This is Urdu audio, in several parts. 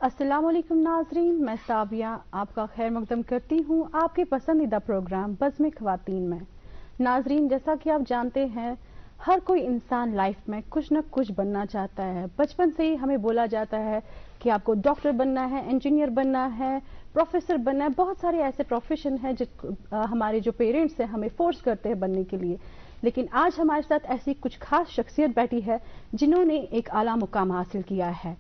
السلام علیکم ناظرین، میں سابیہ آپ کا خیر مقدم کرتی ہوں آپ کے پسندیدہ پروگرام بزم خواتین میں۔ ناظرین، جیسا کہ آپ جانتے ہیں ہر کوئی انسان لائف میں کچھ نہ کچھ بننا چاہتا ہے۔ بچپن سے ہی ہمیں بولا جاتا ہے کہ آپ کو ڈاکٹر بننا ہے، انجینئر بننا ہے، پروفیسر بننا ہے۔ بہت سارے ایسے پروفیشن ہیں ہمارے جو پیرنٹس ہیں ہمیں فورس کرتے ہیں بننے کے لیے، لیکن آج ہمارے ساتھ ایسی کچھ خاص شخصیت بیٹھی ہے جنہوں نے ایک اعلیٰ مقام حاصل کیا ہے،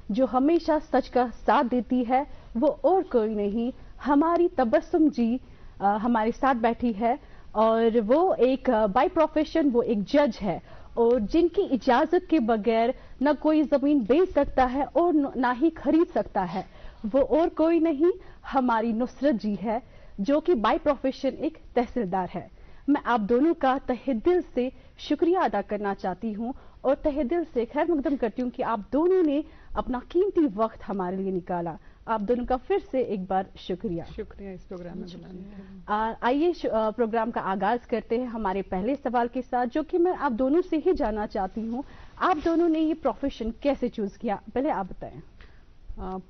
جو ہمیشہ سچ کا ساتھ دیتی ہے۔ وہ اور کوئی نہیں، ہماری تبسم جی ہمارے ساتھ بیٹھی ہے، اور وہ ایک بائی پروفیشن وہ ایک جج ہے، اور جن کی اجازت کے بغیر نہ کوئی زمین بیچ سکتا ہے اور نہ ہی خرید سکتا ہے۔ وہ اور کوئی نہیں، ہماری نصرت جی ہے، جو کہ بائی پروفیشن ایک تحصیلدار ہے۔ میں آپ دونوں کا تہہ دل سے شکریہ ادا کرنا چاہتی ہوں اور تہہ دل سے خیر مقدم کرتی ہوں کہ آپ دونوں نے اپنا قیمتی وقت ہمارے لیے نکالا۔ آپ دونوں کا پھر سے ایک بار شکریہ۔ شکریہ اس پروگرام میں بلانے کے لیے۔ آئیے پروگرام کا آغاز کرتے ہیں ہمارے پہلے سوال کے ساتھ، جو کہ میں آپ دونوں سے ہی جاننا چاہتی ہوں، آپ دونوں نے یہ پروفیشن کیسے چوز کیا؟ پہلے آپ بتائیں۔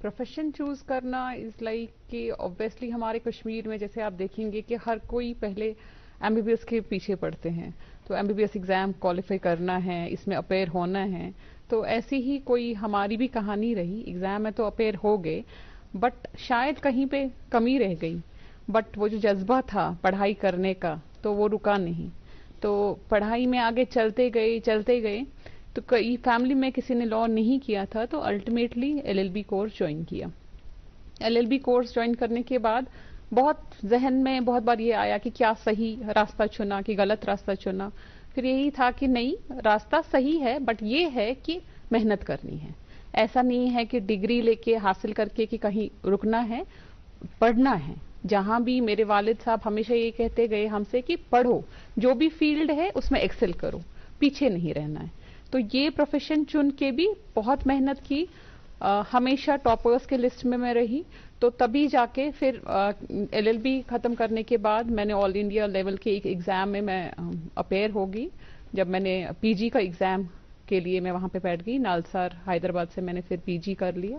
پروفیشن چوز کرنا از لائک کہ اوبویسلی ہمارے کشمیر میں جیسے آپ دیکھیں گے کہ ہر کوئی پہلے ایم بی بی ایس کے پیچھے پڑتے ہیں، تو M B B S exam qualify کرنا ہے، اس میں اپیئر ہونا ہے، تو ایسی ہی کوئی ہماری بھی کہانی رہی۔ ایگزام میں تو اپیئر ہو گئے، بٹ شاید کہیں پہ کمی رہ گئی، بٹ وہ جو جذبہ تھا پڑھائی کرنے کا تو وہ رکا نہیں، تو پڑھائی میں آگے چلتے گئے تو کئی فیملی میں کسی نے لاء نہیں کیا تھا، تو ultimately L L B course join کیا۔ L L B course join کرنے کے بعد بہت ذہن میں بہت بار یہ آیا کہ کیا صحیح راستہ چنا کہ غلط راستہ چنا، پھر یہی تھا کہ نہیں، راستہ صحیح ہے، بٹ یہ ہے کہ محنت کرنی ہے۔ ایسا نہیں ہے کہ ڈگری لے کے حاصل کر کے کہ کہیں رکنا ہے، پڑھنا ہے۔ جہاں بھی میرے والد صاحب ہمیشہ یہ کہتے گئے ہم سے کہ پڑھو، جو بھی فیلڈ ہے اس میں ایکسل کرو، پیچھے نہیں رہنا ہے۔ تو یہ پروفیشن چن کے بھی بہت محنت کی، ہمیشہ ٹاپرز کے لسٹ میں رہی، تو تبھی جا کے پھر ایل ایل بی ختم کرنے کے بعد میں نے آل انڈیا لیول کے ایک ایگزام میں اپیئر ہوگی۔ جب میں نے پی جی کا ایگزام کے لیے میں وہاں پہ بیٹھ گئی، نالسار حیدرآباد سے میں نے پھر پی جی کر لیا۔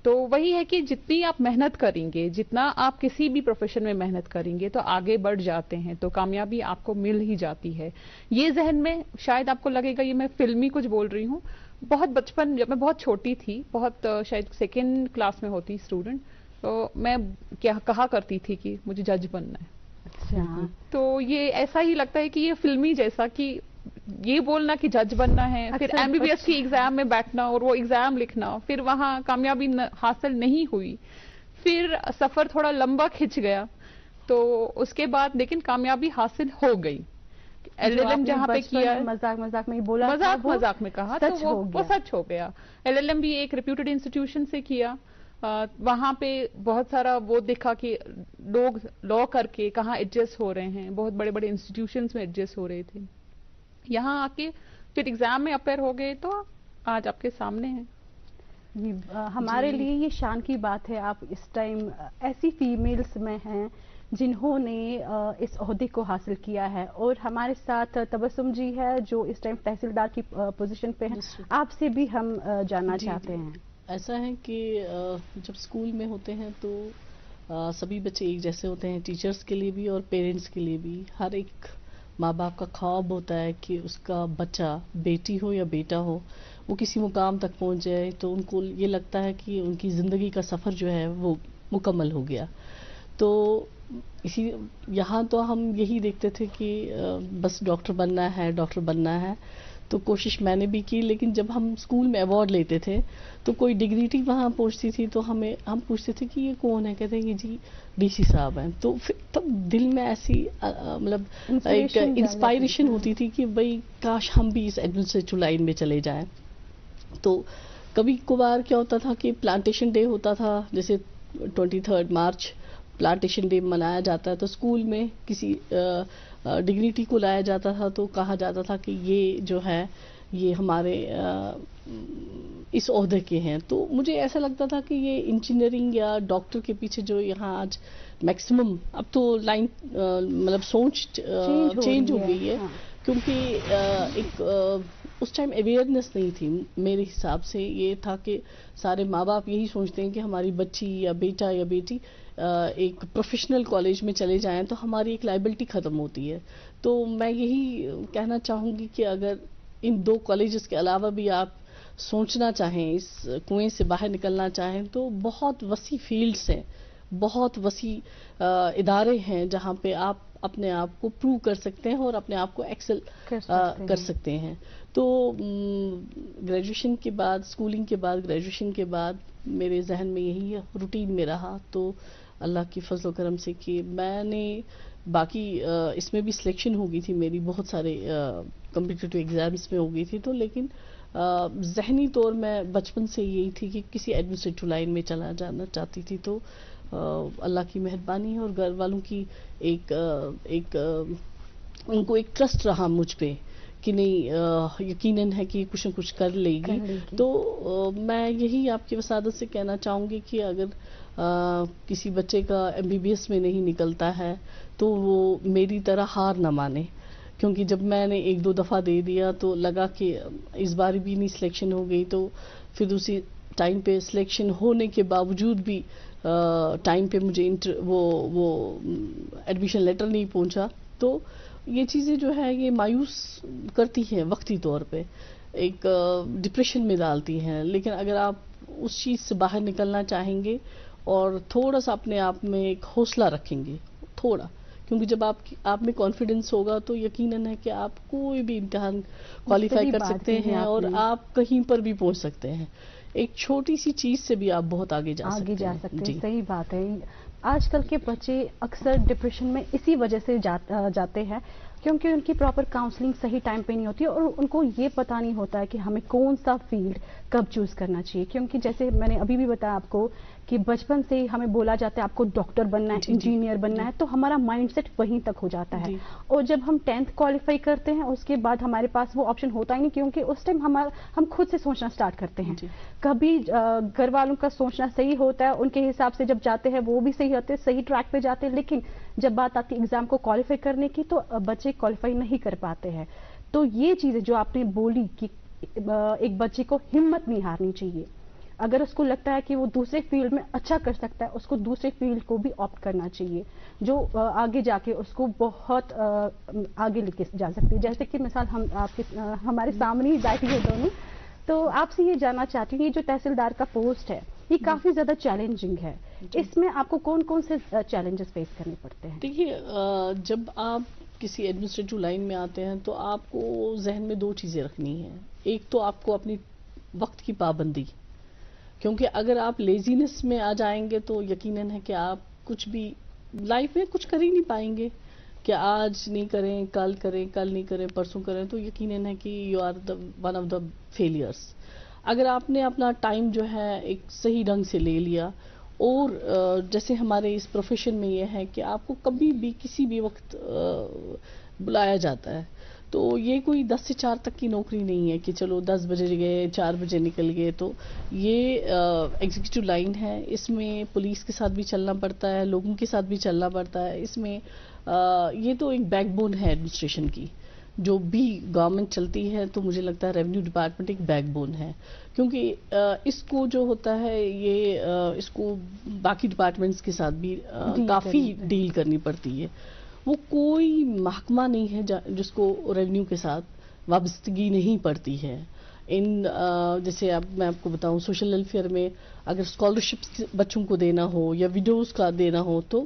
تو وہی ہے کہ جتنی آپ محنت کریں گے، جتنا آپ کسی بھی پروفیشن میں محنت کریں گے تو آگے بڑھ جاتے ہیں، تو کامیابی آپ کو مل ہی جاتی ہے۔ یہ ذہن میں شاید آپ کو لگے گا یہ میں فلمی کچھ بول رہی ہوں، بہت بچپن جب میں بہت چھوٹی تھی، بہت شاید سیکنڈ کلاس میں ہوتی اسٹوڈنٹ، تو میں کہا کرتی تھی کہ مجھے جج بننا ہے۔ اچھا، تو یہ ایسا ہی لگتا ہے کہ یہ فلمی جیسا کہ یہ بولنا کہ جج بننا ہے، پھر ایم بی بی ایس کی ایگزام میں بیٹھنا اور وہ ایگزام لکھنا، پھر وہاں کامیابی حاصل نہیں ہوئی، پھر سفر تھوڑا لمبا کھنچ گیا، تو اس کے بعد لیکن کامیابی حاصل ہو گئی۔ ایل ایل ایم جہاں پہ کیا، مذاق میں بولا، مذاق میں کہا تو وہ سچ ہو گیا۔ ایل ایل ایم بھی ایک ریپیوٹیڈ انسٹیٹیوشن سے کیا، وہاں پہ بہت سارا وہ دیکھا کہ لوگ لاء کر کے کہاں ایڈجسٹ ہو رہے ہیں، بہت بڑے بڑے انسٹیٹیوشنز میں ایڈجسٹ ہو رہے تھے۔ یہاں آ کے پھر ایگزام میں اپیئر ہو گئے تو آج آپ کے سامنے ہیں۔ ہمارے لیے یہ شان کی بات ہے، آپ اس ٹائم ایسی فیمیلز میں ہیں جنہوں نے اس عہدے کو حاصل کیا ہے، اور ہمارے ساتھ تبسم جی ہے جو اس ٹائم تحصیلدار کی پوزیشن پہ ہیں۔ آپ سے بھی ہم جاننا چاہتے ہیں۔ ایسا ہے کہ جب اسکول میں ہوتے ہیں تو سبھی بچے ایک جیسے ہوتے ہیں، ٹیچرز کے لیے بھی اور پیرنٹس کے لیے بھی۔ ہر ایک ماں باپ کا خواب ہوتا ہے کہ اس کا بچہ، بیٹی ہو یا بیٹا ہو، وہ کسی مقام تک پہنچ جائے، تو ان کو یہ لگتا ہے کہ ان کی زندگی کا سفر جو ہے وہ مکمل ہو گیا۔ تو یہاں تو ہم یہی دیکھتے تھے کہ بس ڈاکٹر بننا ہے، تو کوشش میں نے بھی کی، لیکن جب ہم اسکول میں ایوارڈ لیتے تھے تو کوئی ڈگنیٹی وہاں پہنچتی تھی تو ہم پوچھتے تھے کہ یہ کون ہے، کہتے ہیں کہ جی ڈی سی صاحب ہیں۔ تو پھر تب دل میں ایسی مطلب ایک انسپائریشن ہوتی تھی کہ بھئی کاش ہم بھی اس ایڈمنسٹریٹو لائن میں چلے جائیں۔ تو کبھی کبھار کیا ہوتا تھا کہ پلانٹیشن ڈے ہوتا تھا، جیسے 23 مارچ پلانٹیشن ڈے منایا جاتا ہے، تو اسکول میں کسی ڈگنیٹی کو لایا جاتا تھا تو کہا جاتا تھا کہ یہ جو ہے یہ ہمارے اس عہدے کے ہیں۔ تو مجھے ایسا لگتا تھا کہ یہ انجینئرنگ یا ڈاکٹر کے پیچھے جو یہاں آج میکسیمم، اب تو لائن مطلب سوچ چینج ہو گئی ہے، کیونکہ ایک اس ٹائم اویئرنیس نہیں تھی. میرے حساب سے یہ تھا کہ سارے ماں باپ یہی سوچتے ہیں کہ ہماری بچی یا بیٹا یا بیٹی ایک پروفیشنل کالج میں چلے جائیں تو ہماری ایک لائبلٹی ختم ہوتی ہے. تو میں یہی کہنا چاہوں گی کہ اگر ان 2 کالجز کے علاوہ بھی آپ سوچنا چاہیں, اس کنویں سے باہر نکلنا چاہیں, تو بہت وسیع فیلڈز ہیں, بہت وسیع ادارے ہیں جہاں پہ آپ اپنے آپ کو پروو کر سکتے ہیں اور اپنے آپ کو ایکسل کر سکتے ہیں. تو گریجویشن کے بعد, اسکولنگ کے بعد, گریجویشن کے بعد میرے ذہن میں یہی روٹین میں رہا. تو اللہ کی فضل و کرم سے کہ میں نے باقی اس میں بھی سلیکشن ہو گئی تھی میری, بہت سارے کمپٹیٹیو ایگزامس میں ہو گئی تھی, تو لیکن ذہنی طور میں بچپن سے یہی تھی کہ کسی ایڈمنسٹریٹو لائن میں چلا جانا چاہتی تھی. تو اللہ کی مہربانی اور گھر والوں کی ایک ان کو ایک ٹرسٹ رہا مجھ پہ کہ نہیں یقیناً ہے کہ کچھ نہ کچھ کر لے گی. تو میں یہی آپ کی وسادت سے کہنا چاہوں گی کہ اگر کسی بچے کا MBBS میں نہیں نکلتا ہے تو وہ میری طرح ہار نہ مانے, کیونکہ جب میں نے 1-2 دفعہ دے دیا تو لگا کہ اس بار بھی نہیں سلیکشن ہو گئی, تو پھر اسی ٹائم پہ سلیکشن ہونے کے باوجود بھی ٹائم پہ مجھے وہ ایڈمیشن لیٹر نہیں پہنچا. تو یہ چیزیں جو ہے یہ مایوس کرتی ہیں وقتی طور پہ, ایک ڈپریشن میں ڈالتی ہیں. لیکن اگر آپ اس چیز سے باہر نکلنا چاہیں گے اور تھوڑا سا اپنے آپ میں ایک حوصلہ رکھیں گے, تھوڑا, کیونکہ جب آپ میں کانفیڈنس ہوگا تو یقیناً ہے کہ آپ کوئی بھی امتحان کوالیفائی کر سکتے ہیں اور آپ کہیں پر بھی پہنچ سکتے ہیں. ایک چھوٹی سی چیز سے بھی آپ بہت آگے جا سکتے ہیں. جی صحیح بات ہے. آج کل کے بچے اکثر ڈپریشن میں اسی وجہ سے جاتے ہیں کیونکہ ان کی پراپر کاؤنسلنگ صحیح ٹائم پہ نہیں ہوتی اور ان کو یہ پتہ نہیں ہوتا ہے کہ ہمیں کون سا فیلڈ کب چوز کرنا چاہیے. کیونکہ جیسے میں نے ابھی بھی بتایا آپ کو کہ بچپن سے ہی ہمیں بولا جاتا ہے آپ کو ڈاکٹر بننا ہے, انجینئر بننا ہے, تو ہمارا مائنڈ سیٹ وہیں تک ہو جاتا ہے. اور جب ہم 10th کوالیفائی کرتے ہیں اس کے بعد ہمارے پاس وہ آپشن ہوتا ہی نہیں, کیونکہ اس ٹائم ہم خود سے سوچنا اسٹارٹ کرتے ہیں. کبھی گھر والوں کا سوچنا صحیح ہوتا ہے, ان کے حساب سے جب جاتے ہیں وہ بھی صحیح ہوتے ہیں, صحیح ٹریک پہ جاتے ہیں, لیکن جب بات آتی ہے ایگزام کو کوالیفائی کرنے کی تو بچے کوالیفائی نہیں کر پاتے ہیں. تو یہ چیزیں جو آپ نے بولی کہ ایک بچے کو ہمت نہیں ہارنی چاہیے, اگر اس کو لگتا ہے کہ وہ دوسرے فیلڈ میں اچھا کر سکتا ہے اس کو دوسرے فیلڈ کو بھی آپٹ کرنا چاہیے جو آگے جا کے اس کو بہت آگے لے کے جا سکتی ہے. جیسے کہ مثال ہمارے سامنے ہی بیٹھی ہے دونوں, تو آپ سے یہ جاننا چاہتی ہوں یہ جو تحصیلدار کا پوسٹ ہے یہ کافی زیادہ چیلنجنگ ہے, اس میں آپ کو کون کون سے چیلنجز فیس کرنے پڑتے ہیں؟ دیکھیے جب آپ کسی ایڈمنسٹریٹو لائن میں آتے ہیں تو آپ کو ذہن میں 2 چیزیں رکھنی ہیں. ایک تو آپ کو اپنی وقت کی پابندی, کیونکہ اگر آپ لیزینس میں آ جائیں گے تو یقیناً ہے کہ آپ کچھ بھی لائف میں کچھ کر ہی نہیں پائیں گے کہ آج نہیں کریں, کل کریں, کل نہیں کریں, پرسوں کریں, تو یقیناً ہے کہ you are one of the failures. اگر آپ نے اپنا ٹائم جو ہے ایک صحیح ڈھنگ سے لے لیا, اور جیسے ہمارے اس پروفیشن میں یہ ہے کہ آپ کو کبھی بھی کسی بھی وقت بلایا جاتا ہے, تو یہ کوئی 10 سے 4 تک کی نوکری نہیں ہے کہ چلو 10 بجے گئے 4 بجے نکل گئے. تو یہ ایگزیکٹو لائن ہے, اس میں پولیس کے ساتھ بھی چلنا پڑتا ہے, لوگوں کے ساتھ بھی چلنا پڑتا ہے. اس میں یہ تو ایک بیک بون ہے ایڈمنسٹریشن کی, جو بھی گورنمنٹ چلتی ہے تو مجھے لگتا ہے ریونیو ڈپارٹمنٹ ایک بیک بون ہے, کیونکہ اس کو جو ہوتا ہے یہ اس کو باقی ڈپارٹمنٹس کے ساتھ بھی کافی ڈیل کرنی پڑتی ہے. وہ کوئی محکمہ نہیں ہے جس کو ریونیو کے ساتھ وابستگی نہیں پڑتی ہے. جیسے میں آپ کو بتاؤں سوشل ویلفیئر میں اگر اسکالرشپس بچوں کو دینا ہو یا ویڈوز کا دینا ہو تو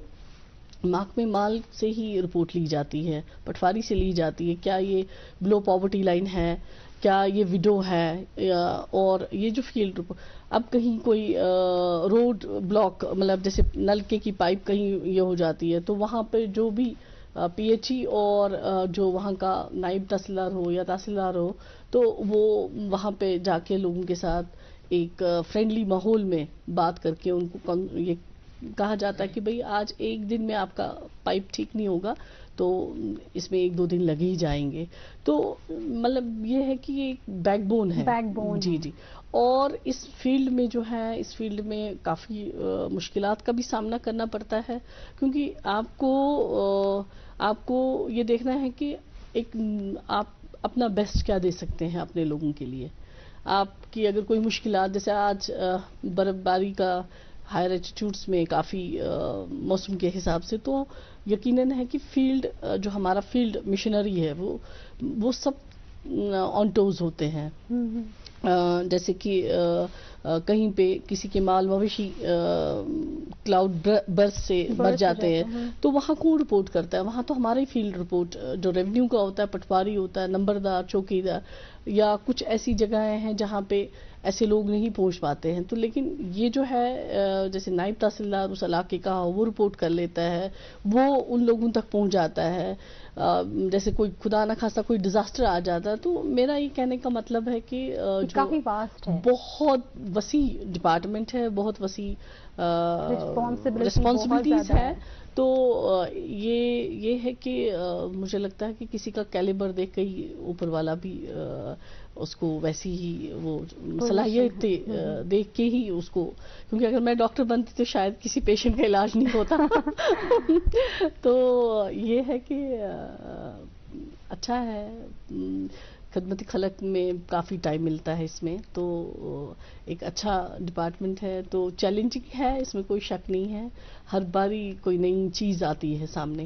محکمہ مال سے ہی رپورٹ لی جاتی ہے, پٹواری سے لی جاتی ہے, کیا یہ بلو پاورٹی لائن ہے, کیا یہ ویڈو ہے, اور یہ جو فیلڈ اب کہیں کوئی روڈ بلاک مطلب جیسے نلکے کی پائپ کہیں یہ ہو جاتی ہے تو وہاں پہ جو بھی PHE اور جو وہاں کا نائب تحصیلدار ہو یا تحصیلدار ہو تو وہ وہاں پہ جا کے لوگوں کے ساتھ ایک فرینڈلی ماحول میں بات کر کے ان کو یہ کہا جاتا ہے کہ بھئی آج ایک دن میں آپ کا پائپ ٹھیک نہیں ہوگا تو اس میں 1-2 دن لگے ہی جائیں گے. تو مطلب یہ ہے کہ یہ ایک بیک بون ہے. جی. اور اس فیلڈ میں جو ہے اس فیلڈ میں کافی مشکلات کا بھی سامنا کرنا پڑتا ہے, کیونکہ آپ کو یہ دیکھنا ہے کہ ایک آپ اپنا بیسٹ کیا دے سکتے ہیں اپنے لوگوں کے لیے. آپ کی اگر کوئی مشکلات، جیسے آج برف باری کا ہائر ایلٹیٹیوڈس میں کافی موسم کے حساب سے، تو یقیناً ہے کہ فیلڈ جو ہمارا فیلڈ مشنری ہے وہ سب آن ٹوز ہوتے ہیں. جیسے کہ کہیں پہ کسی کے مال مویشی کلاؤڈ برس سے مر جاتے ہیں تو وہاں کون رپورٹ کرتا ہے؟ وہاں تو ہمارا ہی فیلڈ رپورٹ جو ریونیو کا ہوتا ہے، پٹواری ہوتا ہے، نمبردار، چوکیدار، یا کچھ ایسی جگہیں ہیں جہاں پہ ایسے لوگ نہیں پہنچ پاتے ہیں. تو لیکن یہ جو ہے جیسے نائب تحصیلدار اس علاقے کا وہ رپورٹ کر لیتا ہے، وہ ان لوگوں تک پہنچ جاتا ہے. جیسے کوئی خدا نہ خواستہ کوئی ڈیزاسٹر آ جاتا ہے. تو میرا یہ کہنے کا مطلب ہے کہ کافی واسٹ ہے، بہت وسیع ڈپارٹمنٹ ہے، بہت وسیع رسپانسبلٹیز ہے. تو یہ ہے کہ مجھے لگتا ہے کہ کسی کا کیلیبر دیکھ کے ہی اوپر والا بھی اس کو ویسی ہی وہ صلاحیت دیکھ کے ہی اس کو، کیونکہ اگر میں ڈاکٹر بنتی تو شاید کسی پیشنٹ کا علاج نہیں ہوتا. تو یہ ہے کہ اچھا ہے، خدمتی خلق میں کافی ٹائم ملتا ہے اس میں، تو ایک اچھا ڈپارٹمنٹ ہے. تو چیلنجنگ ہے، اس میں کوئی شک نہیں ہے. ہر باری کوئی نئی چیز آتی ہے سامنے،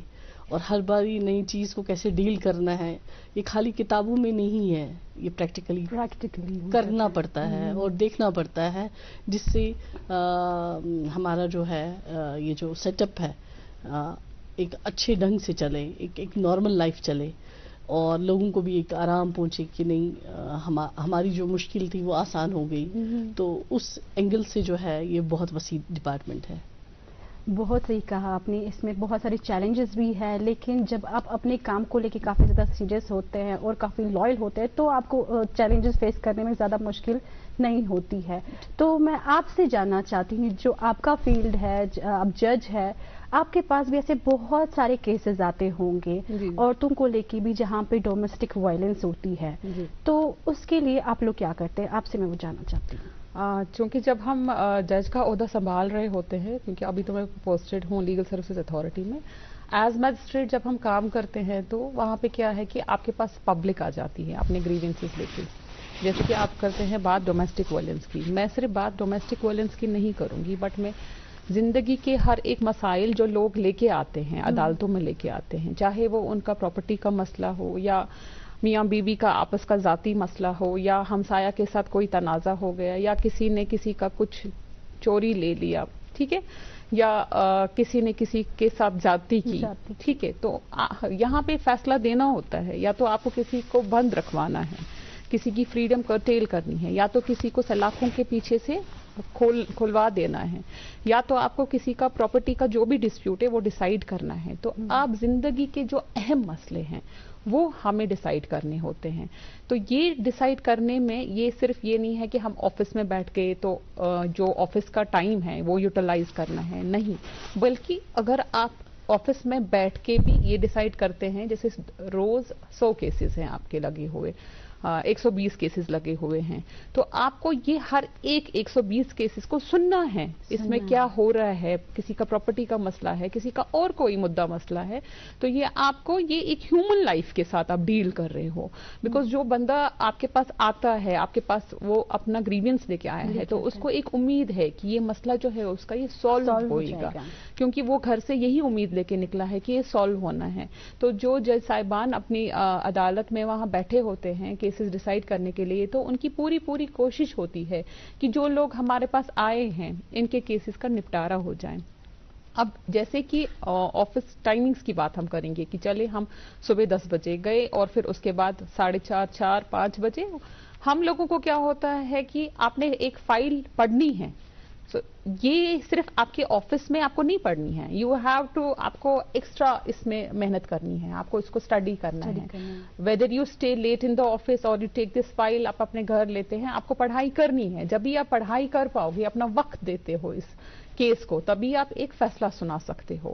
اور ہر باری نئی چیز کو کیسے ڈیل کرنا ہے، یہ خالی کتابوں میں نہیں ہے، یہ پریکٹیکلی کرنا پڑتا ہے اور دیکھنا پڑتا ہے، جس سے ہمارا جو ہے یہ جو سیٹ اپ ہے ایک اچھے ڈھنگ سے چلے، ایک نارمل لائف چلے، اور لوگوں کو بھی ایک آرام پہنچے کہ نہیں ہماری جو مشکل تھی وہ آسان ہو گئی. تو اس اینگل سے جو ہے یہ بہت وسیع ڈپارٹمنٹ ہے. بہت صحیح کہا آپ نے. اس میں بہت سارے چیلنجز بھی ہے، لیکن جب آپ اپنے کام کو لے کے کافی زیادہ سیریس ہوتے ہیں اور کافی لائل ہوتے ہیں تو آپ کو چیلنجز فیس کرنے میں زیادہ مشکل نہیں ہوتی ہے. تو میں آپ سے جاننا چاہتی ہوں، جو آپ کا فیلڈ ہے، آپ جج ہے، آپ کے پاس بھی ایسے بہت سارے کیسز آتے ہوں گے عورتوں کو لے کے بھی جہاں پہ ڈومیسٹک وائلنس ہوتی ہے. تو اس کے لیے آپ لوگ کیا کرتے ہیں؟ آپ سے میں وہ جاننا چاہتی ہوں. چونکہ جب ہم جج کا عہدہ سنبھال رہے ہوتے ہیں، کیونکہ ابھی تو میں پوسٹڈ ہوں لیگل سروسز اتھارٹی میں، ایز میجسٹریٹ جب ہم کام کرتے ہیں تو وہاں پہ کیا ہے کہ آپ کے پاس پبلک آ جاتی ہے اپنے گریونسز لے کے. جیسے کہ آپ کرتے ہیں بات ڈومیسٹک وائلنس کی، میں صرف بات ڈومیسٹک وائلنس کی نہیں کروں گی، بٹ میں زندگی کے ہر ایک مسائل جو لوگ لے کے آتے ہیں، عدالتوں میں لے کے آتے ہیں، چاہے وہ ان کا پراپرٹی کا مسئلہ ہو، یا میاں بیوی کا آپس کا ذاتی مسئلہ ہو، یا ہمسایہ کے ساتھ کوئی تنازع ہو گیا، یا کسی نے کسی کا کچھ چوری لے لیا، ٹھیک ہے، یا کسی نے کسی کے ساتھ زیادتی کی، ٹھیک ہے، تو یہاں پہ فیصلہ دینا ہوتا ہے. یا تو آپ کو کسی کو بند رکھوانا ہے، کسی کی فریڈم کرٹیل کرنی ہے، یا تو کسی کو سلاخوں کے پیچھے سے کھلوا دینا ہے، یا تو آپ کو کسی کا پراپرٹی کا جو بھی ڈسپیوٹ ہے وہ ڈیسائیڈ کرنا ہے. تو آپ زندگی کے جو اہم مسئلے ہیں وہ ہمیں ڈیسائیڈ کرنے ہوتے ہیں. تو یہ ڈیسائیڈ کرنے میں یہ صرف یہ نہیں ہے کہ ہم آفس میں بیٹھ کے تو جو آفس کا ٹائم ہے وہ یوٹیلائز کرنا ہے، نہیں، بلکہ اگر آپ آفس میں بیٹھ کے بھی یہ ڈیسائیڈ کرتے ہیں، جیسے روز 100 کیسز ہیں آپ کے لگے ہوئے، 120 کیسز لگے ہوئے ہیں، تو آپ کو یہ ہر ایک 120 کیسز کو سننا ہے، اس میں کیا ہو رہا ہے، کسی کا پراپرٹی کا مسئلہ ہے، کسی کا اور کوئی مدعا مسئلہ ہے، تو یہ آپ کو یہ ایک ہیومن لائف کے ساتھ آپ ڈیل کر رہے ہو. بیکاز جو بندہ آپ کے پاس آتا ہے، آپ کے پاس وہ اپنا گریوینس لے کے آیا ہے، تو اس کو ایک امید ہے کہ یہ مسئلہ جو ہے اس کا یہ سالو ہوئے گا، کیونکہ وہ گھر سے یہی امید لے کے نکلا ہے کہ یہ سالو ہونا ہے. تو جو جج صاحبان اپنی عدالت میں وہاں بیٹھے ہوتے ہیں کیسز ڈیسائیڈ کرنے کے لیے، تو ان کی پوری کوشش ہوتی ہے کہ جو لوگ ہمارے پاس آئے ہیں ان کے کیسز کا نپٹارہ ہو جائے. اب جیسے کہ آفس ٹائمنگز کی بات ہم کریں گے کہ چلے ہم صبح 10 بجے گئے اور پھر اس کے بعد 4:30 4 5 بجے ہم لوگوں کو کیا ہوتا ہے کہ آپ نے ایک فائل پڑھنی ہے. یہ صرف آپ کے آفس میں آپ کو نہیں پڑھنی ہے، یو ہیو ٹو، آپ کو ایکسٹرا اس میں محنت کرنی ہے، آپ کو اس کو اسٹڈی کرنا ہے. Whether you stay late in the office اور یو ٹیک دس فائل، آپ اپنے گھر لیتے ہیں، آپ کو پڑھائی کرنی ہے. جب بھی آپ پڑھائی کر پاؤ گے، اپنا وقت دیتے ہو اس کیس کو، تبھی آپ ایک فیصلہ سنا سکتے ہو.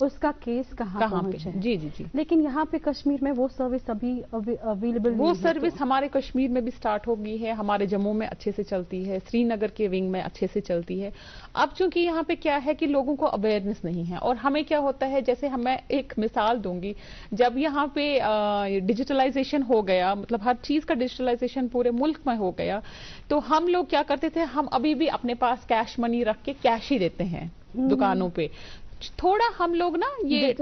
اس کا کیس کہاں پہنچا ہے. جی جی جی. لیکن یہاں پہ کشمیر میں وہ سروس ابھی اویلیبل نہیں ہے. وہ سروس ہمارے کشمیر میں بھی سٹارٹ ہو گئی ہے, ہمارے جموں میں اچھے سے چلتی ہے, سری نگر کے ونگ میں اچھے سے چلتی ہے. اب چونکہ یہاں پہ کیا ہے کہ لوگوں کو اویئرنیس نہیں ہے, اور ہمیں کیا ہوتا ہے, جیسے میں ایک مثال دوں گی, جب یہاں پہ ڈیجیٹلائزیشن ہو گیا, مطلب ہر چیز کا ڈیجیٹلائزیشن پورے ملک میں ہو گیا, تو ہم لوگ کیا کرتے تھے, ہم ابھی بھی اپنے پاس کیش منی رکھ کے کیش ہی دیتے ہیں دکانوں پہ. تھوڑا ہم لوگ نا یہ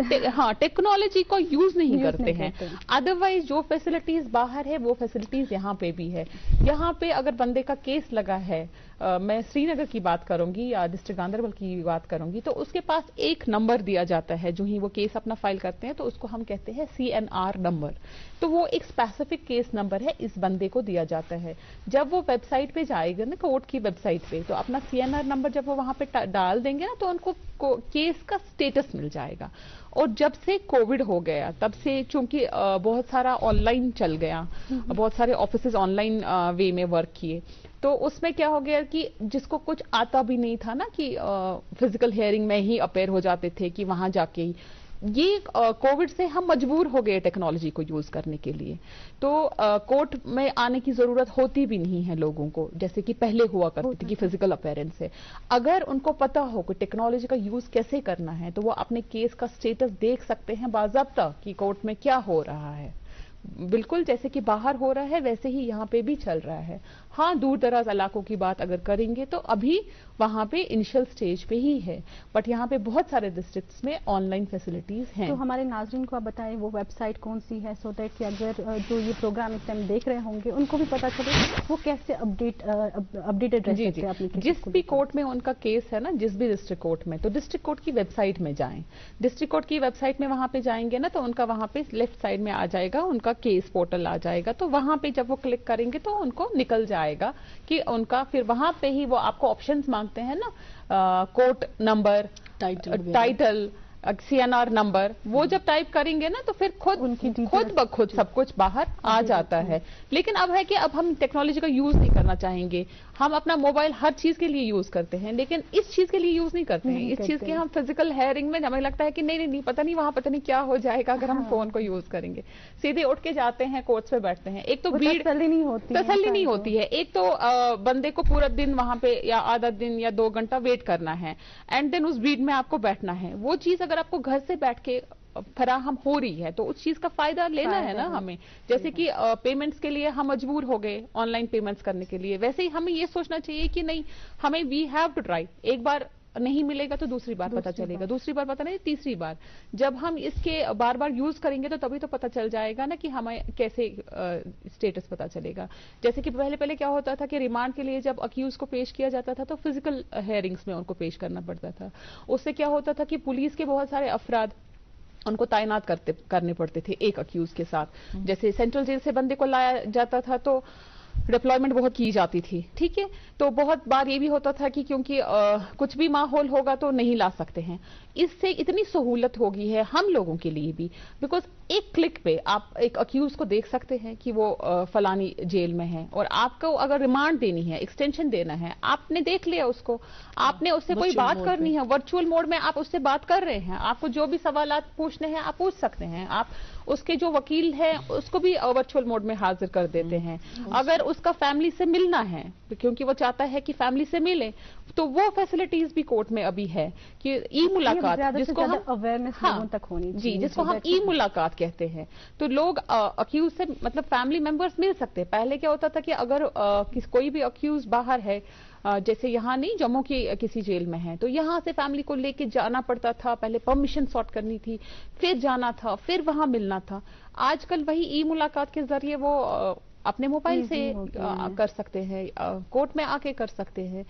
ٹیکنالوجی کو یوز نہیں کرتے ہیں. ادروائز جو فیسلٹیز باہر ہے وہ فیسلٹیز یہاں پہ بھی ہے. یہاں پہ اگر بندے کا کیس لگا ہے, میں سری نگر کی بات کروں گی یا ڈسٹرکٹ گاندربل کی بات کروں گی, تو اس کے پاس ایک نمبر دیا جاتا ہے. جو ہی وہ کیس اپنا فائل کرتے ہیں تو اس کو ہم کہتے ہیں CNR نمبر. تو وہ ایک اسپیسیفک کیس نمبر ہے, اس بندے کو دیا جاتا ہے. جب وہ ویب سائٹ پہ جائے گا نا, کورٹ کی ویب سائٹ پہ, تو اپنا CNR نمبر جب وہ وہاں پہ ڈال دیں گے نا, تو ان کو کیس کا سٹیٹس مل جائے گا. اور جب سے کووڈ ہو گیا تب سے چونکہ بہت سارا آن لائن چل گیا, بہت سارے آفیسز آن لائن وے میں ورک کیے, تو اس میں کیا ہو گیا کہ جس کو کچھ آتا بھی نہیں تھا نا, کہ فزیکل ہیئرنگ میں ہی اپیئر ہو جاتے تھے کہ وہاں جا کے ہی, یہ کووڈ سے ہم مجبور ہو گئے ٹیکنالوجی کو یوز کرنے کے لیے. تو کورٹ میں آنے کی ضرورت ہوتی بھی نہیں ہے لوگوں کو, جیسے کہ پہلے ہوا کرتی تھی کہ فزیکل اپیرنس ہے. اگر ان کو پتا ہو کہ ٹیکنالوجی کا یوز کیسے کرنا ہے, تو وہ اپنے کیس کا سٹیٹس دیکھ سکتے ہیں باضابطہ کہ کورٹ میں کیا ہو رہا ہے. بالکل جیسے کہ باہر ہو رہا ہے ویسے ہی یہاں پہ بھی چل رہا ہے. ہاں, دور دراز علاقوں کی بات اگر کریں گے تو ابھی وہاں پہ انیشل سٹیج پہ ہی ہے, بٹ یہاں پہ بہت سارے ڈسٹرکٹس میں آن لائن فیسلٹیز ہیں. تو ہمارے ناظرین کو آپ بتائیں وہ ویب سائٹ کون سی ہے, سو دیٹ کہ اگر جو یہ پروگرام اس ٹائم دیکھ رہے ہوں گے ان کو بھی پتا چلے وہ کیسے اپڈیٹڈ رہ سکتے ہیں. جس بھی کورٹ میں ان کا کیس ہے نا, جس بھی ڈسٹرکٹ کورٹ میں, تو ڈسٹرکٹ کورٹ کی ویب سائٹ میں جائیں. ڈسٹرکٹ کورٹ کی ویب سائٹ میں وہاں پہ جائیں گے نا, تو ان کا وہاں پہ لیفٹ سائڈ میں آ جائے گا ان کا کیس پورٹل آ جائے گا. تو وہاں پہ جب وہ کلک کریں گے تو ان کو نکل جائے گا کہ ان کا, پھر وہاں پہ ہی وہ آپ کو آپشنز مانگتے ہیں نا, court number, title, CNR number, وہ جب ٹائپ کریں گے نا تو پھر خود بخود سب کچھ باہر آ جاتا ہے. لیکن اب ہے کہ اب ہم ٹیکنالوجی کا یوز نہیں کرنا چاہیں گے. ہم اپنا موبائل ہر چیز کے لیے یوز کرتے ہیں, لیکن اس چیز کے لیے یوز نہیں کرتے ہیں. اس چیز کے ہم فزیکل ہیئرنگ میں ہمیں لگتا ہے کہ نہیں پتہ نہیں وہاں پتہ نہیں کیا ہو جائے گا اگر ہم فون کو یوز کریں گے. سیدھے اٹھ کے جاتے ہیں, کورٹس پہ بیٹھتے ہیں. ایک تو تسلی نہیں ہوتی ہے, ایک تو بندے کو پورا دن وہاں پہ یا آدھا دن یا 2 گھنٹہ ویٹ کرنا ہے, اینڈ دین اس بھیڑ میں آپ کو بیٹھنا ہے. وہ چیز اگر آپ کو گھر سے بیٹھ کے فراہم ہو رہی ہے تو اس چیز کا فائدہ لینا ہے نا ہمیں. جیسے کہ پیمنٹس کے لیے ہم مجبور ہو گئے آن لائن پیمنٹس کرنے کے لیے, ویسے ہی ہمیں یہ سوچنا چاہیے کہ نہیں, ہمیں وی ہیو ٹو ٹرائی. ایک بار نہیں ملے گا تو دوسری بار پتہ چلے گا, دوسری بار پتہ نہیں, تیسری بار. جب ہم اس کے بار بار یوز کریں گے تو تبھی تو پتہ چل جائے گا نا کہ ہمیں کیسے اسٹیٹس پتہ چلے گا. جیسے کہ پہلے کیا ہوتا تھا کہ ریمانڈ کے لیے جب اکیوز کو پیش کیا جاتا تھا تو فزیکل ہیئرنگس میں ان کو پیش کرنا پڑتا تھا. اس سے کیا ہوتا تھا کہ پولیس کے بہت سارے افراد ان کو تعینات کرنے پڑتے تھے ایک اکیوز کے ساتھ. جیسے سینٹرل جیل سے بندے کو لایا جاتا تھا تو ڈپلائمنٹ بہت کی جاتی تھی, ٹھیک ہے. تو بہت بار یہ بھی ہوتا تھا کہ کیونکہ کچھ بھی ماحول ہوگا تو نہیں لا سکتے ہیں. اس سے اتنی سہولت ہو گئی ہے ہم لوگوں کے لیے بھی, بیکاز ایک کلک پہ آپ ایک اکیوز کو دیکھ سکتے ہیں کہ وہ فلانی جیل میں ہے, اور آپ کو اگر ریمانڈ دینی ہے, ایکسٹینشن دینا ہے, آپ نے دیکھ لیا اس کو, آپ نے اس سے کوئی بات کرنی ہے, ورچوئل موڈ میں آپ اس سے بات کر رہے ہیں, آپ کو جو بھی سوالات پوچھنے ہیں آپ پوچھ سکتے ہیں. آپ اس کے جو وکیل ہے اس کو بھی ورچوئل موڈ میں حاضر کر دیتے ہیں. اگر اس کا فیملی سے ملنا ہے, کیونکہ وہ چاہتا ہے کہ فیملی سے ملے, تو وہ فیسلٹیز بھی کورٹ میں ابھی ہے کہ ای ملاقات, جس کو ہم اویئرنیس لوگوں تک ہونی چاہیے, جس کو ہم ای ملاقات کہتے ہیں. تو لوگ اکیوز سے مطلب فیملی ممبرز مل سکتے ہیں. پہلے کیا ہوتا تھا کہ اگر کوئی بھی اکیوز باہر ہے, جیسے یہاں نہیں, جموں کی کسی جیل میں ہے, تو یہاں سے فیملی کو لے کے جانا پڑتا تھا, پہلے پرمیشن سارٹ کرنی تھی, پھر جانا تھا, پھر وہاں ملنا تھا. آج کل وہی ای ملاقات کے ذریعے وہ اپنے موبائل سے کر سکتے ہیں, کورٹ میں آ کے کر سکتے ہیں,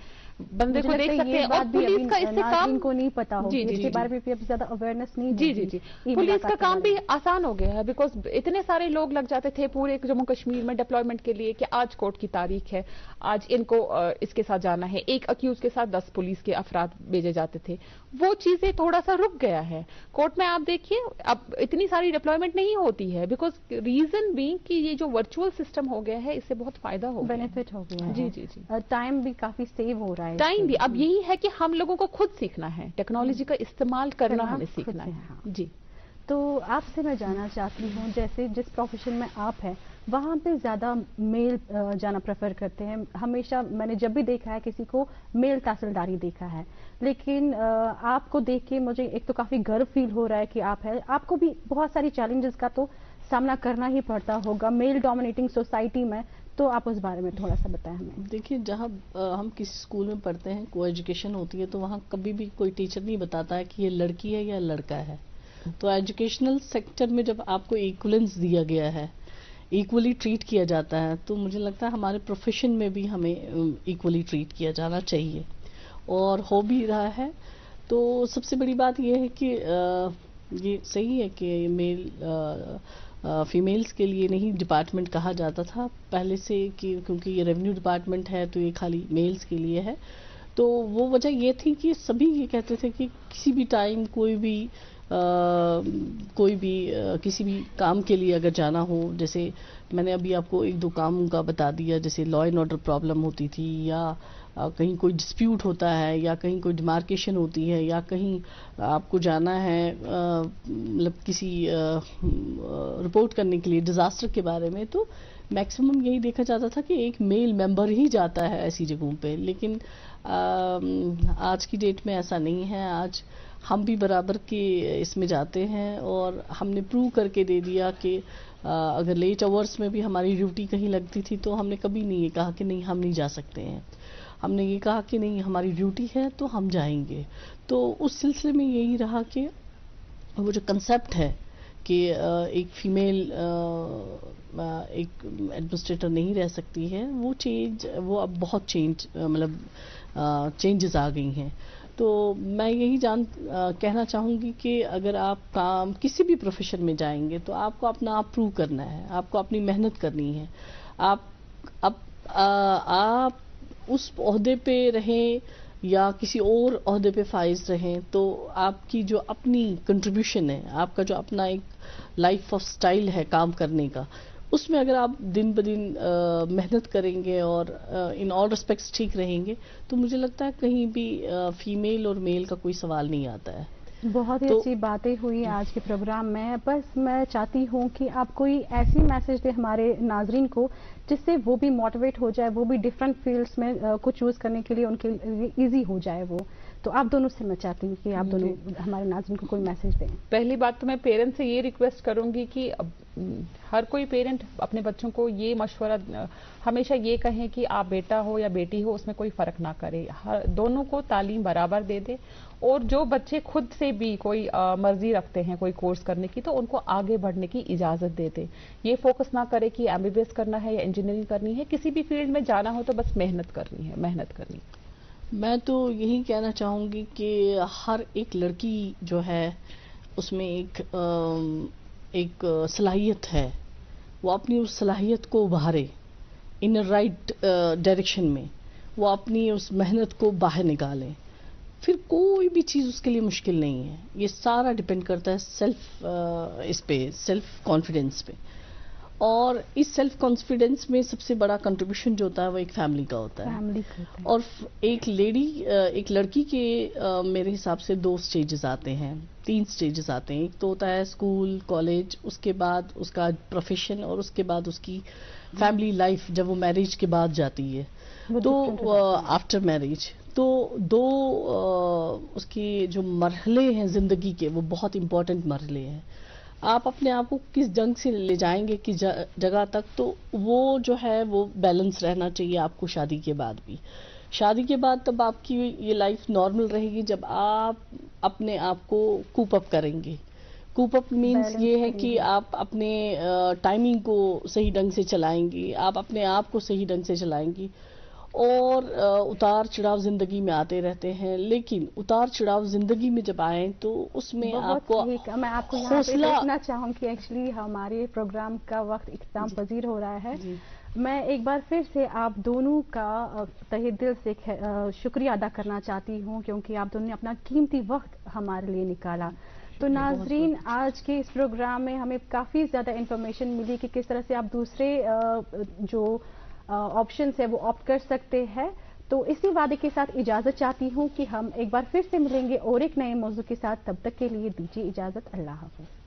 بندے کو دیکھ سکتے ہیں. اور پولیس کا اس سے کام کو نہیں پتا ہوگا, اس کے بارے میں بھی ابھی زیادہ اویئرنس نہیں. جی پولیس کا کام بھی آسان ہو گیا ہے, بیکاز اتنے سارے لوگ لگ جاتے تھے پورے جموں کشمیر میں ڈپلائمنٹ کے لیے کہ آج کورٹ کی تاریخ ہے, آج ان کو اس کے ساتھ جانا ہے. ایک اکیوز کے ساتھ 10 پولیس کے افراد بھیجے جاتے تھے. وہ چیزیں تھوڑا سا رک گیا ہے. کورٹ میں آپ دیکھیے اب اتنی ساری ڈپلائمنٹ نہیں ہوتی ہے, بیکاز ریزن بھی کہ یہ جو ورچوئل سسٹم سسٹم ہو گیا ہے، اس سے بہت فائدہ ہو گیا، بینیفٹ ہو گیا ہے. جی جی جی. ٹائم بھی کافی سیو ہو رہا ہے. ٹائم بھی اب یہی ہے کہ ہم لوگوں کو خود سیکھنا ہے، ٹیکنالوجی کا استعمال کرنا ہمیں سیکھنا ہے. جی. تو آپ سے میں جاننا چاہتی ہوں، جیسے جس پروفیشن میں آپ ہیں وہاں پہ زیادہ میل جانا پریفر کرتے ہیں. ہمیشہ میں نے جب بھی دیکھا ہے کسی کو میل تحصیلداری دیکھا ہے، لیکن آپ کو دیکھ کے مجھے ایک تو کافی گرو فیل ہو رہا ہے کہ آپ کو بھی بہت ساری چیلنجز کا تو سامنا کرنا ہی پڑتا ہوگا میل ڈومینیٹنگ سوسائٹی میں. تو آپ اس بارے میں تھوڑا سا بتائیں ہمیں. دیکھیے، جہاں ہم کسی اسکول میں پڑھتے ہیں، کو ایجوکیشن ہوتی ہے، تو وہاں کبھی بھی کوئی ٹیچر نہیں بتاتا ہے کہ یہ لڑکی ہے یا لڑکا ہے. تو ایجوکیشنل سیکٹر میں جب آپ کو ایکولنس دیا گیا ہے، ایکولی ٹریٹ کیا جاتا ہے، تو مجھے لگتا ہے ہمارے پروفیشن میں بھی ہمیں ایکولی ٹریٹ کیا جانا چاہیے، اور ہو بھی رہا ہے. تو سب سے بڑی بات یہ ہے کہ یہ صحیح ہے کہ میل فیمیلز کے لیے نہیں ڈپارٹمنٹ کہا جاتا تھا پہلے سے، کہ کیونکہ یہ ریونیو ڈپارٹمنٹ ہے تو یہ خالی میلز کے لیے ہے. تو وہ وجہ یہ تھی کہ سبھی یہ کہتے تھے کہ کسی بھی ٹائم کوئی بھی کسی بھی کام کے لیے اگر جانا ہو، جیسے میں نے ابھی آپ کو ایک دو کاموں کا بتا دیا، جیسے لا اینڈ آرڈر پرابلم ہوتی تھی، یا کہیں کوئی ڈسپیوٹ ہوتا ہے، یا کہیں کوئی ڈیمارکیشن ہوتی ہے، یا کہیں آپ کو جانا ہے مطلب کسی رپورٹ کرنے کے لیے ڈیزاسٹر کے بارے میں، تو میکسیمم یہی دیکھا جاتا تھا کہ ایک میل ممبر ہی جاتا ہے ایسی جگہوں پہ. لیکن آج کی ڈیٹ میں ایسا نہیں ہے. آج ہم بھی برابر کے اس میں جاتے ہیں، اور ہم نے پروو کر کے دے دیا کہ اگر لیٹ آورس میں بھی ہماری ڈیوٹی کہیں لگتی تھی تو ہم نے کبھی نہیں یہ کہا کہ نہیں ہم نہیں جا سکتے ہیں. ہم نے یہ کہا کہ نہیں ہماری ڈیوٹی ہے تو ہم جائیں گے. تو اس سلسلے میں یہی رہا کہ وہ جو کنسیپٹ ہے کہ ایک فیمیل ایک ایڈمنسٹریٹر نہیں رہ سکتی ہے، وہ اب بہت چینجز آ گئی ہیں. تو میں یہی کہنا چاہوں گی کہ اگر آپ کسی بھی پروفیشن میں جائیں گے تو آپ کو اپنا آپ پروو کرنا ہے، آپ کو اپنی محنت کرنی ہے. آپ اس عہدے پہ رہیں یا کسی اور عہدے پہ فائز رہیں، تو آپ کی جو اپنی کنٹریبیوشن ہے، آپ کا جو اپنا ایک لائف آف سٹائل ہے کام کرنے کا، اس میں اگر آپ دن بدن محنت کریں گے اور ان آل ریسپیکٹس ٹھیک رہیں گے، تو مجھے لگتا ہے کہیں بھی فیمیل اور میل کا کوئی سوال نہیں آتا ہے. بہت ہی اچھی باتیں ہوئی آج کے پروگرام میں. بس میں چاہتی ہوں کہ آپ کوئی ایسی میسج دیں ہمارے ناظرین کو جس سے وہ بھی موٹیویٹ ہو جائے، وہ بھی ڈفرینٹ فیلڈس میں کو چوز کرنے کے لیے ان کے لیے ایزی ہو جائے وہ. تو آپ دونوں سے میں چاہتی ہوں کہ آپ دونوں ہمارے ناظرین کو کوئی میسج دیں. پہلی بات تو میں پیرنٹ سے یہ ریکویسٹ کروں گی کہ ہر کوئی پیرنٹ اپنے بچوں کو یہ مشورہ ہمیشہ یہ کہیں کہ آپ بیٹا ہو یا بیٹی ہو اس میں کوئی فرق نہ کرے، دونوں کو تعلیم برابر دے دے. اور جو بچے خود سے بھی کوئی مرضی رکھتے ہیں کوئی کورس کرنے کی تو ان کو آگے بڑھنے کی اجازت دے دے. یہ فوکس نہ کرے کہ ایم بی بی ایس کرنا ہے یا انجینئرنگ کرنی ہے، کسی بھی فیلڈ میں جانا ہو تو بس محنت کرنی ہے. میں تو یہی کہنا چاہوں گی کہ ہر ایک لڑکی جو ہے اس میں ایک صلاحیت ہے، وہ اپنی اس صلاحیت کو ابھارے ان رائٹ ڈائریکشن میں، وہ اپنی اس محنت کو باہر نکالے. پھر کوئی بھی چیز اس کے لیے مشکل نہیں ہے. یہ سارا ڈپینڈ کرتا ہے سیلف کانفیڈینس پہ. اور اس سیلف کانفیڈینس میں سب سے بڑا کنٹریبیوشن جو ہوتا ہے وہ ایک فیملی کا ہوتا ہے. اور ایک لڑکی کے میرے حساب سے 2 سٹیجز آتے ہیں، 3 سٹیجز آتے ہیں. ایک تو ہوتا ہے اسکول کالج، اس کے بعد اس کا پروفیشن، اور اس کے بعد اس کی فیملی لائف جب وہ میرج کے بعد جاتی ہے. تو آفٹر میرج تو 2 اس کے جو مرحلے ہیں زندگی کے وہ بہت امپورٹنٹ مرحلے ہیں. آپ اپنے آپ کو کس ڈھنگ سے لے جائیں گے کس جگہ تک، تو وہ جو ہے وہ بیلنس رہنا چاہیے آپ کو شادی کے بعد بھی. شادی کے بعد تب آپ کی یہ لائف نارمل رہے گی جب آپ اپنے آپ کو کوپ اپ کریں گے. کوپ اپ مینس یہ ہے کہ آپ اپنے ٹائمنگ کو صحیح ڈھنگ سے چلائیں گی، آپ اپنے آپ کو صحیح ڈھنگ سے چلائیں گی. اور اتار چڑھاؤ زندگی میں آتے رہتے ہیں، لیکن اتار چڑھاؤ زندگی میں جب آئیں تو اس میں آپ کو میں آپ کو یہاں پہ دیکھنا چاہوں کہ ایکچولی ہمارے پروگرام کا وقت اختتام پذیر ہو رہا ہے. میں ایک بار پھر سے آپ دونوں کا تہہ دل سے شکریہ ادا کرنا چاہتی ہوں کیونکہ آپ دونوں نے اپنا قیمتی وقت ہمارے لیے نکالا. تو ناظرین آج کے اس پروگرام میں ہمیں کافی زیادہ انفارمیشن ملی کہ کس طرح سے آپ دوسرے جو آپشنس ہے وہ آپٹ کر سکتے ہیں. تو اسی وعدے کے ساتھ اجازت چاہتی ہوں کہ ہم ایک بار پھر سے ملیں گے اور ایک نئے موضوع کے ساتھ. تب تک کے لیے دیجیے اجازت. اللہ حافظ.